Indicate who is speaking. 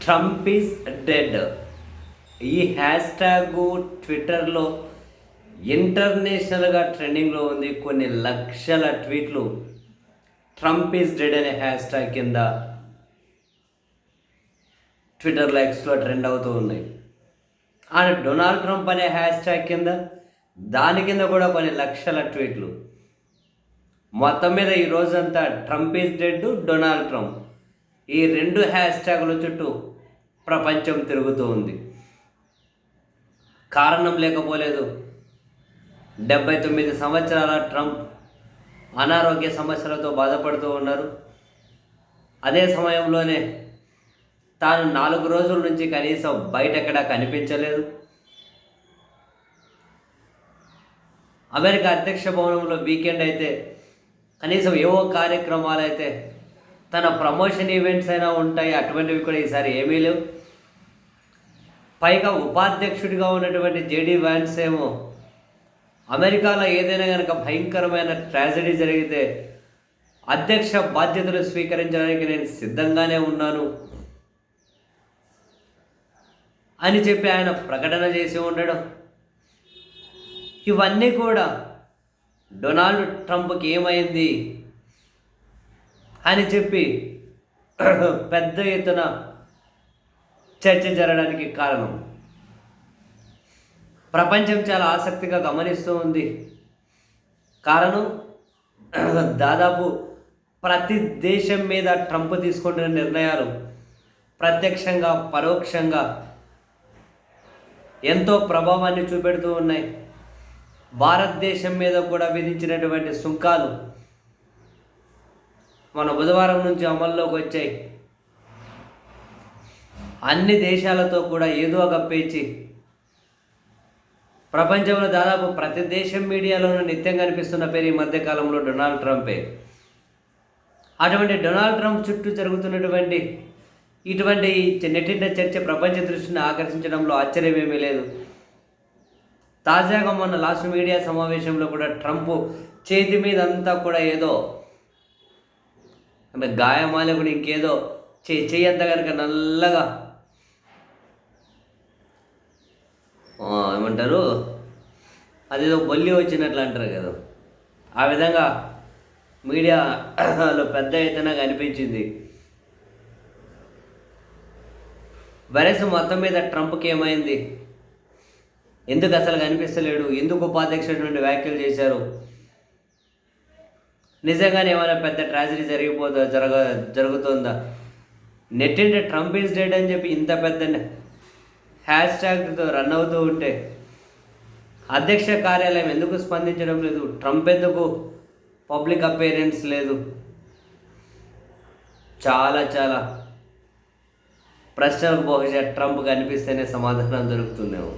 Speaker 1: Trump is dead. ఈ hash tag ట్విట్టర్లో ఇంటర్నేషనల్గా ట్రెండింగ్లో ఉంది. కొన్ని లక్షల ట్వీట్లు ట్రంప్ ఈజ్ డెడ్ అనే హ్యాష్ ట్యాగ్ కింద ట్విట్టర్ లైక్స్లో ట్రెండ్ అవుతూ ఉన్నాయి. అండ్ డొనాల్డ్ ట్రంప్ అనే హ్యాష్ ట్యాగ్ కింద దాని కింద కూడా కొన్ని లక్షల ట్వీట్లు. మొత్తం మీద ఈ రోజంతా Trump is dead, Donald Trump, ఈ రెండు హ్యాష్ ట్యాగుల చుట్టూ ప్రపంచం తిరుగుతూ ఉంది. కారణం లేకపోలేదు. 79 సంవత్సరాల ట్రంప్ అనారోగ్య సమస్యలతో బాధపడుతూ ఉన్నారు. అదే సమయంలోనే తాను 4 రోజుల నుంచి కనీసం బయట ఎక్కడా కనిపించలేదు. అమెరికా అధ్యక్ష భవనంలో వీకెండ్ అయితే కనీసం ఏవో కార్యక్రమాలు అయితే తన ప్రమోషన్ ఈవెంట్స్ అయినా ఉంటాయి, అటువంటివి కూడా ఈసారి ఏమీ లేవు. పైగా ఉపాధ్యక్షుడిగా ఉన్నటువంటి జేడీ వ్యాన్స్ ఏమో అమెరికాలో ఏదైనా కనుక భయంకరమైన ట్రాజడీ జరిగితే అధ్యక్ష బాధ్యతలు స్వీకరించడానికి నేను సిద్ధంగానే ఉన్నాను అని చెప్పి ఆయన ప్రకటన చేసి ఉండడం, ఇవన్నీ కూడా డొనాల్డ్ ట్రంప్కి ఏమైంది అని చెప్పి పెద్ద ఎత్తున చర్చ జరగడానికి కారణం. ప్రపంచం చాలా ఆసక్తిగా గమనిస్తూ ఉంది. కారణం, దాదాపు ప్రతి దేశం మీద ట్రంప్ తీసుకుంటున్న నిర్ణయాలు ప్రత్యక్షంగా పరోక్షంగా ఎంతో ప్రభావాన్ని చూపెడుతూ ఉన్నాయి. భారతదేశం మీద కూడా విధించినటువంటి సుంకాలు మన బుధవారం నుంచి అమల్లోకి వచ్చాయి. అన్ని దేశాలతో కూడా ఏదో ఒక పేచి ప్రపంచంలో దాదాపు ప్రతి దేశం మీడియాలోనూ నిత్యం కనిపిస్తున్న పేరు ఈ మధ్యకాలంలో డొనాల్డ్ ట్రంపే. అటువంటి డొనాల్డ్ ట్రంప్ చుట్టూ జరుగుతున్నటువంటి ఇటువంటి నెట్టింట చర్చ ప్రపంచ దృష్టిని ఆకర్షించడంలో ఆశ్చర్యమేమీ లేదు. తాజాగా మొన్న లాస్ట్ మీడియా సమావేశంలో కూడా ట్రంప్ చేతి మీద అంతా కూడా ఏదో అంటే గాయమాల కూడా ఇంకేదో చెయ్యంత కనుక నల్లగా ఏమంటారు, అదేదో బొల్లి వచ్చినట్లు అంటారు కదా, ఆ విధంగా మీడియాలో పెద్ద ఎత్తున కనిపించింది. వైరస్ మొత్తం మీద ట్రంప్కి ఏమైంది, ఎందుకు అసలు కనిపిస్తలేడు, ఎందుకు ఉపాధ్యక్షుడి నుండి వ్యాఖ్యలు చేశారు, నిజంగానే ఏమైనా పెద్ద ట్రాజడీ జరుగుతుందా, నెట్టింటే ట్రంప్ ఈజ్ డెడ్ అని చెప్పి ఇంత పెద్ద హ్యాష్ ట్యాగ్తో రన్ అవుతూ ఉంటే అధ్యక్ష కార్యాలయం ఎందుకు స్పందించడం లేదు, ట్రంప్ ఎందుకు పబ్లిక్ అపీరెన్స్ లేదు, చాలా చాలా ప్రశ్నలకు బహుశా ట్రంప్ కనిపిస్తేనే సమాధానం దొరుకుతుందేమో.